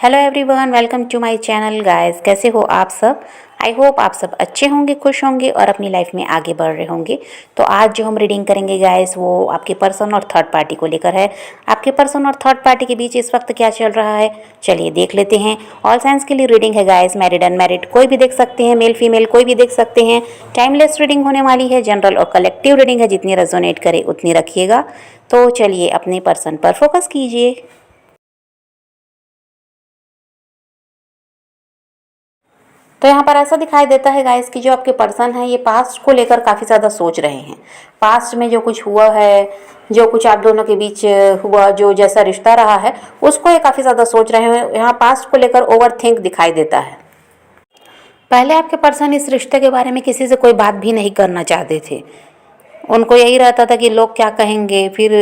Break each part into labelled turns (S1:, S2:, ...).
S1: Hello everyone, welcome to my channel guys. कैसे हो आप सब? आई होप आप सब अच्छे होंगे, खुश होंगे और अपनी लाइफ में आगे बढ़ रहे होंगे। तो आज जो हम रीडिंग करेंगे गाइस वो आपके पर्सन और थर्ड पार्टी को लेकर है। आपके पर्सन और थर्ड पार्टी के बीच इस वक्त क्या चल रहा है, चलिए देख लेते हैं। ऑल साइंस के लिए रीडिंग है गाइस, मैरिड अनमैरिड कोई भी देख सकते हैं, मेल फीमेल कोई भी देख सकते हैं। टाइमलेस रीडिंग होने वाली है, जनरल और कलेक्टिव रीडिंग है, जितनी रेजोनेट करे उतनी रखिएगा। तो चलिए अपने पर्सन पर फोकस कीजिए। तो यहाँ पर ऐसा दिखाई देता है गाइस कि जो आपके पर्सन है ये पास्ट को लेकर काफ़ी ज़्यादा सोच रहे हैं। पास्ट में जो कुछ हुआ है, जो कुछ आप दोनों के बीच हुआ, जो जैसा रिश्ता रहा है उसको ये काफ़ी ज़्यादा सोच रहे हैं। यहाँ पास्ट को लेकर ओवर थिंक दिखाई देता है। पहले आपके पर्सन इस रिश्ते के बारे में किसी से कोई बात भी नहीं करना चाहते थे। उनको यही रहता था कि लोग क्या कहेंगे, फिर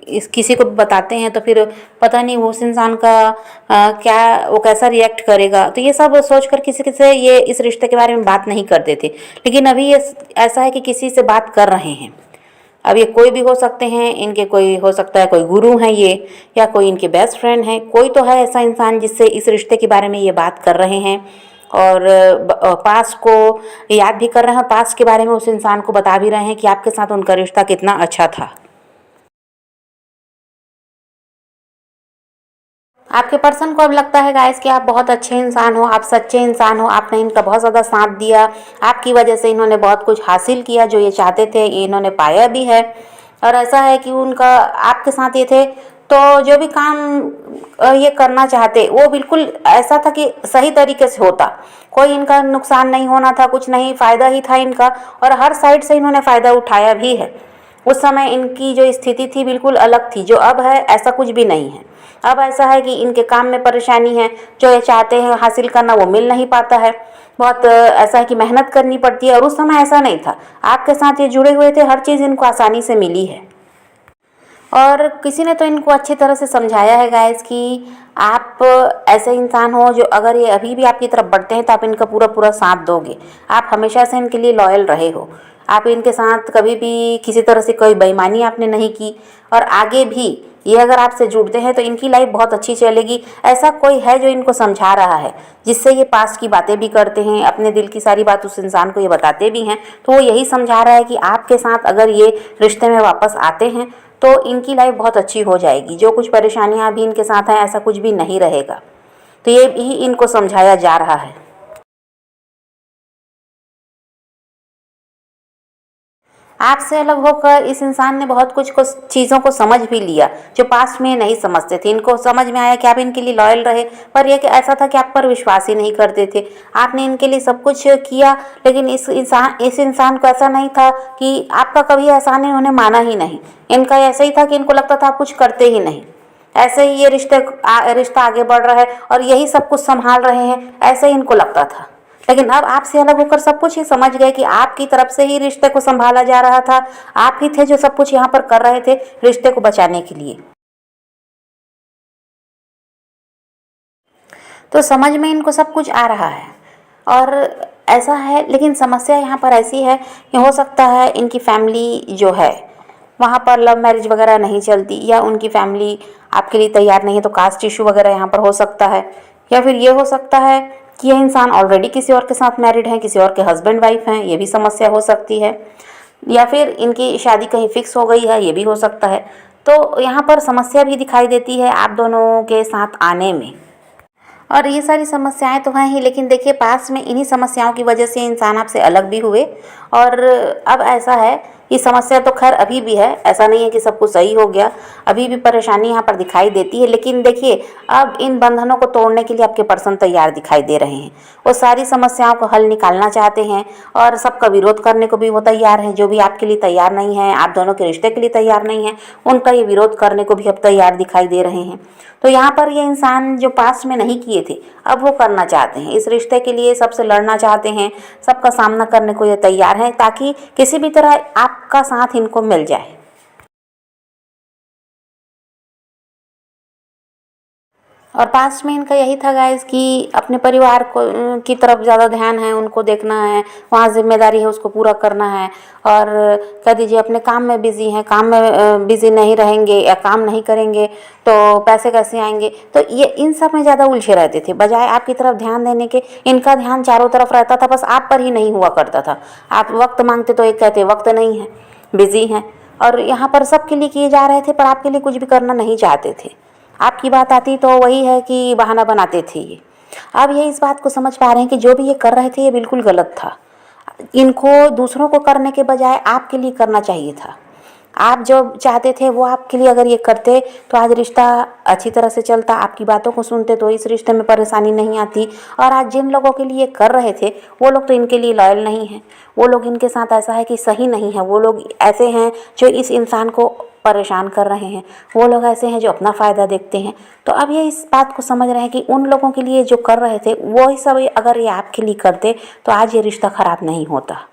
S1: इस किसी को बताते हैं तो फिर पता नहीं वो उस इंसान का क्या, वो कैसा रिएक्ट करेगा। तो ये सब सोचकर किसी से ये इस रिश्ते के बारे में बात नहीं करते थे। लेकिन अभी ये ऐसा है कि किसी से बात कर रहे हैं। अब ये कोई भी हो सकते हैं, इनके कोई हो सकता है कोई गुरु हैं ये, या कोई इनके बेस्ट फ्रेंड हैं, कोई तो है ऐसा इंसान जिससे इस रिश्ते के बारे में ये बात कर रहे हैं। और पास्ट को याद भी कर रहे हैं और पास्ट के बारे में उस इंसान को बता भी रहे हैं कि आपके साथ उनका रिश्ता कितना अच्छा था। आपके पर्सन को अब लगता है गाइस कि आप बहुत अच्छे इंसान हो, आप सच्चे इंसान हो, आपने इनका बहुत ज़्यादा साथ दिया। आपकी वजह से इन्होंने बहुत कुछ हासिल किया, जो ये चाहते थे ये इन्होंने पाया भी है। और ऐसा है कि उनका आपके साथ ये थे तो जो भी काम ये करना चाहते वो बिल्कुल ऐसा था कि सही तरीके से होता। कोई इनका नुकसान नहीं होना था, कुछ नहीं, फ़ायदा ही था इनका। और हर साइड से इन्होंने फ़ायदा उठाया भी है। उस समय इनकी जो स्थिति थी बिल्कुल अलग थी, जो अब है ऐसा कुछ भी नहीं है। अब ऐसा है कि इनके काम में परेशानी है, जो ये चाहते हैं हासिल करना वो मिल नहीं पाता है। बहुत ऐसा है कि मेहनत करनी पड़ती है, और उस समय ऐसा नहीं था। आपके साथ ये जुड़े हुए थे, हर चीज़ इनको आसानी से मिली है। और किसी ने तो इनको अच्छी तरह से समझाया है गाइस कि आप ऐसे इंसान हो जो अगर ये अभी भी आपकी तरफ बढ़ते हैं तो आप इनका पूरा पूरा साथ दोगे। आप हमेशा से इनके लिए लॉयल रहे हो। आप इनके साथ कभी भी किसी तरह से कोई बेईमानी आपने नहीं की। और आगे भी ये अगर आपसे जुड़ते हैं तो इनकी लाइफ बहुत अच्छी चलेगी। ऐसा कोई है जो इनको समझा रहा है, जिससे ये पास्ट की बातें भी करते हैं, अपने दिल की सारी बात उस इंसान को ये बताते भी हैं। तो वो यही समझा रहा है कि आपके साथ अगर ये रिश्ते में वापस आते हैं तो इनकी लाइफ बहुत अच्छी हो जाएगी। जो कुछ परेशानियां अभी इनके साथ हैं ऐसा कुछ भी नहीं रहेगा। तो ये भी इनको समझाया जा रहा है। आपसे अलग होकर इस इंसान ने बहुत कुछ को चीज़ों को समझ भी लिया, जो पास्ट में नहीं समझते थे। इनको समझ में आया कि आप इनके लिए लॉयल रहे, पर यह कि ऐसा था कि आप पर विश्वास ही नहीं करते थे। आपने इनके लिए सब कुछ किया, लेकिन इस इंसान को ऐसा नहीं था कि आपका कभी एहसान इन्होंने माना ही नहीं। इनका ऐसा ही था कि इनको लगता था आप कुछ करते ही नहीं। ऐसे ही ये रिश्ता आगे बढ़ रहा है और यही सब कुछ संभाल रहे हैं, ऐसे ही इनको लगता था। लेकिन अब आपसे अलग होकर सब कुछ ही समझ गए कि आपकी तरफ से ही रिश्ते को संभाला जा रहा था। आप ही थे जो सब कुछ यहाँ पर कर रहे थे रिश्ते को बचाने के लिए। तो समझ में इनको सब कुछ आ रहा है। और ऐसा है, लेकिन समस्या यहाँ पर ऐसी है कि हो सकता है इनकी फैमिली जो है वहाँ पर लव मैरिज वगैरह नहीं चलती, या उनकी फैमिली आपके लिए तैयार नहीं है, तो कास्ट इशू वगैरह यहाँ पर हो सकता है। या फिर ये हो सकता है कि यह इंसान ऑलरेडी किसी और के साथ मैरिड है, किसी और के हस्बैंड वाइफ हैं, ये भी समस्या हो सकती है। या फिर इनकी शादी कहीं फिक्स हो गई है, ये भी हो सकता है। तो यहाँ पर समस्या भी दिखाई देती है आप दोनों के साथ आने में। और ये सारी समस्याएं तो हैं ही, लेकिन देखिए पास में इन्हीं समस्याओं की वजह से इंसान आपसे अलग भी हुए। और अब ऐसा है कि समस्या तो खैर अभी भी है, ऐसा नहीं है कि सब कुछ सही हो गया। अभी भी परेशानी यहाँ पर दिखाई देती है, लेकिन देखिए अब इन बंधनों को तोड़ने के लिए आपके पर्सन तैयार दिखाई दे रहे हैं। वो सारी समस्याओं को हल निकालना चाहते हैं और सबका विरोध करने को भी वो तैयार हैं। जो भी आपके लिए तैयार नहीं है, आप दोनों के रिश्ते के लिए तैयार नहीं है, उनका ये विरोध करने को भी अब तैयार दिखाई दे रहे हैं। तो यहाँ पर ये इंसान जो पास्ट में नहीं किए थे अब वो करना चाहते हैं। इस रिश्ते के लिए सबसे लड़ना चाहते हैं, सबका सामना करने को ये तैयार हैं, ताकि किसी भी तरह आपका साथ इनको मिल जाए। और पास्ट में इनका यही था गाइस कि अपने परिवार को की तरफ ज़्यादा ध्यान है, उनको देखना है, वहाँ जिम्मेदारी है उसको पूरा करना है। और कह दीजिए अपने काम में बिज़ी हैं, काम में बिज़ी नहीं रहेंगे या काम नहीं करेंगे तो पैसे कैसे आएंगे। तो ये इन सब में ज़्यादा उलझे रहते थे, बजाय आपकी तरफ ध्यान देने के इनका ध्यान चारों तरफ रहता था, बस आप पर ही नहीं हुआ करता था। आप वक्त मांगते तो एक कहते वक्त नहीं है, बिज़ी हैं। और यहाँ पर सबके लिए किए जा रहे थे पर आपके लिए कुछ भी करना नहीं चाहते थे। आपकी बात आती तो वही है कि बहाना बनाते थे ये। अब ये इस बात को समझ पा रहे हैं कि जो भी ये कर रहे थे ये बिल्कुल गलत था। इनको दूसरों को करने के बजाय आपके लिए करना चाहिए था। आप जो चाहते थे वो आपके लिए अगर ये करते तो आज रिश्ता अच्छी तरह से चलता, आपकी बातों को सुनते तो इस रिश्ते में परेशानी नहीं आती। और आज जिन लोगों के लिए कर रहे थे वो लोग तो इनके लिए लॉयल नहीं हैं, वो लोग इनके साथ ऐसा है कि सही नहीं है, वो लोग ऐसे हैं जो इस इंसान को परेशान कर रहे हैं, वो लोग ऐसे हैं जो अपना फ़ायदा देखते हैं। तो अब ये इस बात को समझ रहे हैं कि उन लोगों के लिए जो कर रहे थे वो ही सब अगर ये आपके लिए करते तो आज ये रिश्ता ख़राब नहीं होता।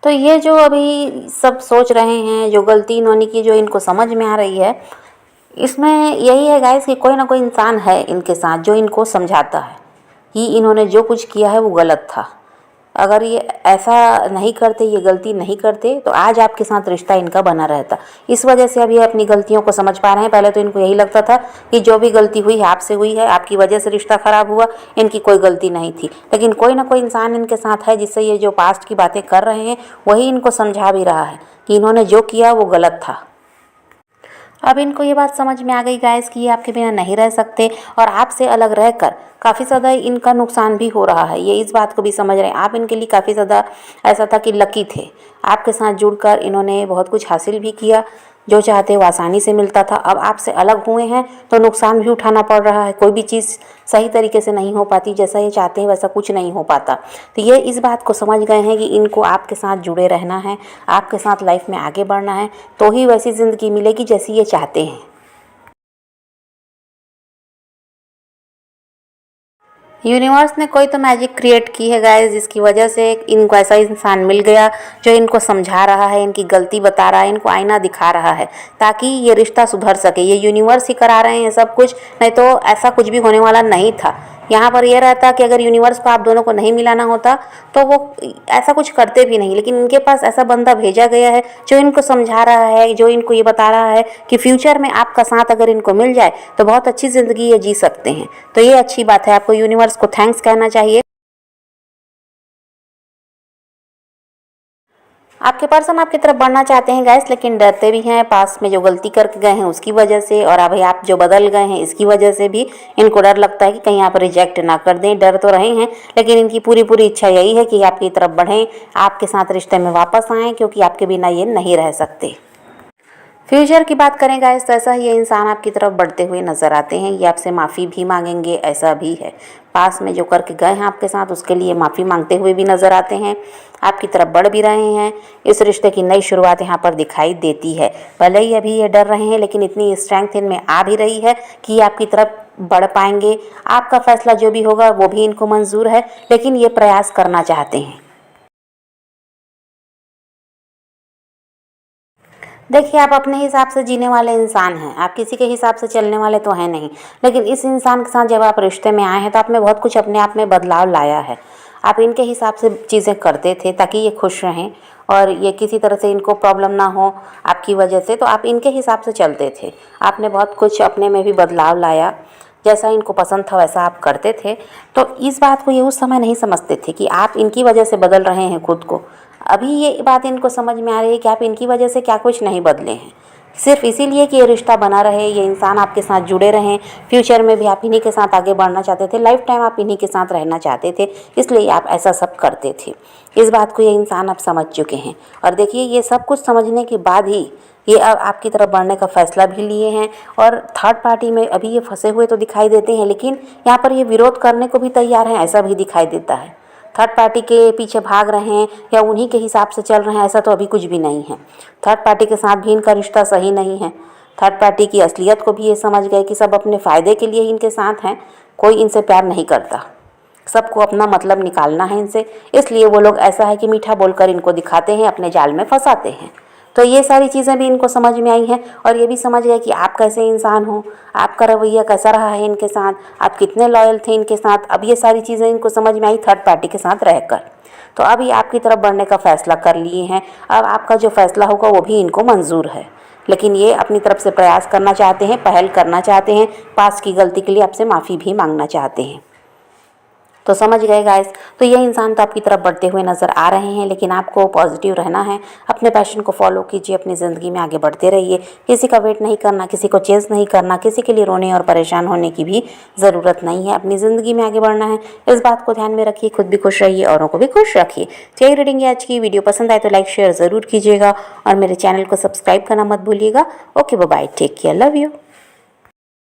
S1: तो ये जो अभी सब सोच रहे हैं, जो गलती इन्होंने की, जो इनको समझ में आ रही है, इसमें यही है गाइस कि कोई ना कोई इंसान है इनके साथ जो इनको समझाता है कि इन्होंने जो कुछ किया है वो गलत था। अगर ये ऐसा नहीं करते, ये गलती नहीं करते तो आज आपके साथ रिश्ता इनका बना रहता। इस वजह से अब ये अपनी गलतियों को समझ पा रहे हैं। पहले तो इनको यही लगता था कि जो भी गलती हुई है आपसे हुई है, आपकी वजह से रिश्ता ख़राब हुआ, इनकी कोई गलती नहीं थी। लेकिन कोई ना कोई इंसान इनके साथ है जिससे ये जो पास्ट की बातें कर रहे हैं वही इनको समझा भी रहा है कि इन्होंने जो किया वो गलत था। अब इनको ये बात समझ में आ गई गाइस कि ये आपके बिना नहीं रह सकते और आपसे अलग रहकर काफ़ी ज़्यादा इनका नुकसान भी हो रहा है। ये इस बात को भी समझ रहे हैं। आप इनके लिए काफ़ी ज़्यादा ऐसा था कि लकी थे, आपके साथ जुड़कर इन्होंने बहुत कुछ हासिल भी किया, जो चाहते वो आसानी से मिलता था। अब आपसे अलग हुए हैं तो नुकसान भी उठाना पड़ रहा है, कोई भी चीज़ सही तरीके से नहीं हो पाती, जैसा ये चाहते हैं वैसा कुछ नहीं हो पाता। तो ये इस बात को समझ गए हैं कि इनको आपके साथ जुड़े रहना है, आपके साथ लाइफ में आगे बढ़ना है, तो ही वैसी ज़िंदगी मिलेगी जैसी ये चाहते हैं। यूनिवर्स ने कोई तो मैजिक क्रिएट की है गाइस, जिसकी वजह से इनको ऐसा इंसान मिल गया जो इनको समझा रहा है, इनकी गलती बता रहा है, इनको आईना दिखा रहा है ताकि ये रिश्ता सुधर सके। ये यूनिवर्स ही करा रहे हैं सब कुछ, नहीं तो ऐसा कुछ भी होने वाला नहीं था। यहाँ पर यह रहता कि अगर यूनिवर्स को आप दोनों को नहीं मिलाना होता तो वो ऐसा कुछ करते भी नहीं। लेकिन इनके पास ऐसा बंदा भेजा गया है जो इनको समझा रहा है, जो इनको ये बता रहा है कि फ्यूचर में आपका साथ अगर इनको मिल जाए तो बहुत अच्छी ज़िंदगी ये जी सकते हैं। तो ये अच्छी बात है, आपको यूनिवर्स को थैंक्स कहना चाहिए। आपके पर्सन आपकी तरफ बढ़ना चाहते हैं गाइस, लेकिन डरते भी हैं पास में जो गलती करके गए हैं उसकी वजह से, और अभी आप जो बदल गए हैं इसकी वजह से भी इनको डर लगता है कि कहीं आप रिजेक्ट ना कर दें। डर तो रहे हैं लेकिन इनकी पूरी पूरी इच्छा यही है कि आपकी तरफ बढ़ें, आपके साथ रिश्ते में वापस आएँ, क्योंकि आपके बिना ये नहीं रह सकते। फ्यूचर की बात करें गाइस तो ऐसा ये इंसान आपकी तरफ बढ़ते हुए नज़र आते हैं। ये आपसे माफ़ी भी मांगेंगे, ऐसा भी है। पास में जो करके गए हैं आपके साथ उसके लिए माफ़ी मांगते हुए भी नज़र आते हैं, आपकी तरफ बढ़ भी रहे हैं। इस रिश्ते की नई शुरुआत यहाँ पर दिखाई देती है। भले ही अभी ये डर रहे हैं लेकिन इतनी स्ट्रेंथ इनमें आ भी रही है कि ये आपकी तरफ बढ़ पाएंगे। आपका फैसला जो भी होगा वो भी इनको मंजूर है, लेकिन ये प्रयास करना चाहते हैं। देखिए, आप अपने हिसाब से जीने वाले इंसान हैं, आप किसी के हिसाब से चलने वाले तो हैं नहीं। लेकिन इस इंसान के साथ जब आप रिश्ते में आए हैं तो आपने बहुत कुछ अपने आप में बदलाव लाया है। आप इनके हिसाब से चीज़ें करते थे ताकि ये खुश रहें और ये किसी तरह से इनको प्रॉब्लम ना हो आपकी वजह से, तो आप इनके हिसाब से चलते थे। आपने बहुत कुछ अपने में भी बदलाव लाया, जैसा इनको पसंद था वैसा आप करते थे। तो इस बात को ये उस समय नहीं समझते थे कि आप इनकी वजह से बदल रहे हैं खुद को। अभी ये बात इनको समझ में आ रही है कि आप इनकी वजह से क्या कुछ नहीं बदले हैं, सिर्फ इसीलिए कि ये रिश्ता बना रहे, ये इंसान आपके साथ जुड़े रहें। फ्यूचर में भी आप इन्हीं के साथ आगे बढ़ना चाहते थे, लाइफ टाइम आप इन्हीं के साथ रहना चाहते थे, इसलिए आप ऐसा सब करते थे। इस बात को ये इंसान अब समझ चुके हैं। और देखिए, ये सब कुछ समझने के बाद ही ये अब आपकी तरफ बढ़ने का फैसला भी लिए हैं। और थर्ड पार्टी में अभी ये फंसे हुए तो दिखाई देते हैं, लेकिन यहाँ पर ये विरोध करने को भी तैयार हैं, ऐसा भी दिखाई देता है। थर्ड पार्टी के पीछे भाग रहे हैं या उन्हीं के हिसाब से चल रहे हैं, ऐसा तो अभी कुछ भी नहीं है। थर्ड पार्टी के साथ भी इनका रिश्ता सही नहीं है। थर्ड पार्टी की असलियत को भी ये समझ गए कि सब अपने फ़ायदे के लिए इनके साथ हैं, कोई इनसे प्यार नहीं करता, सबको अपना मतलब निकालना है इनसे। इसलिए वो लोग ऐसा है कि मीठा बोलकर इनको दिखाते हैं, अपने जाल में फंसाते हैं। तो ये सारी चीज़ें भी इनको समझ में आई हैं और ये भी समझ गए कि आप कैसे इंसान हो, आपका रवैया कैसा रहा है इनके साथ, आप कितने लॉयल थे इनके साथ। अब ये सारी चीज़ें इनको समझ में आई थर्ड पार्टी के साथ रहकर। तो अभी आपकी तरफ बढ़ने का फ़ैसला कर लिए हैं। अब आपका जो फ़ैसला होगा वो भी इनको मंजूर है, लेकिन ये अपनी तरफ से प्रयास करना चाहते हैं, पहल करना चाहते हैं, पास्ट की गलती के लिए आपसे माफ़ी भी मांगना चाहते हैं। तो समझ गए गाइस। तो ये इंसान तो आपकी तरफ बढ़ते हुए नज़र आ रहे हैं, लेकिन आपको पॉजिटिव रहना है, अपने पैशन को फॉलो कीजिए, अपनी ज़िंदगी में आगे बढ़ते रहिए। किसी का वेट नहीं करना, किसी को चेज़ नहीं करना, किसी के लिए रोने और परेशान होने की भी ज़रूरत नहीं है। अपनी ज़िंदगी में आगे बढ़ना है, इस बात को ध्यान में रखिए। खुद भी खुश रहिए, औरों को भी खुश रखिए। तो यही रीडिंग है आज की। वीडियो पसंद आए तो लाइक शेयर ज़रूर कीजिएगा और मेरे चैनल को सब्सक्राइब करना मत भूलिएगा। Okay bye, take care, love you.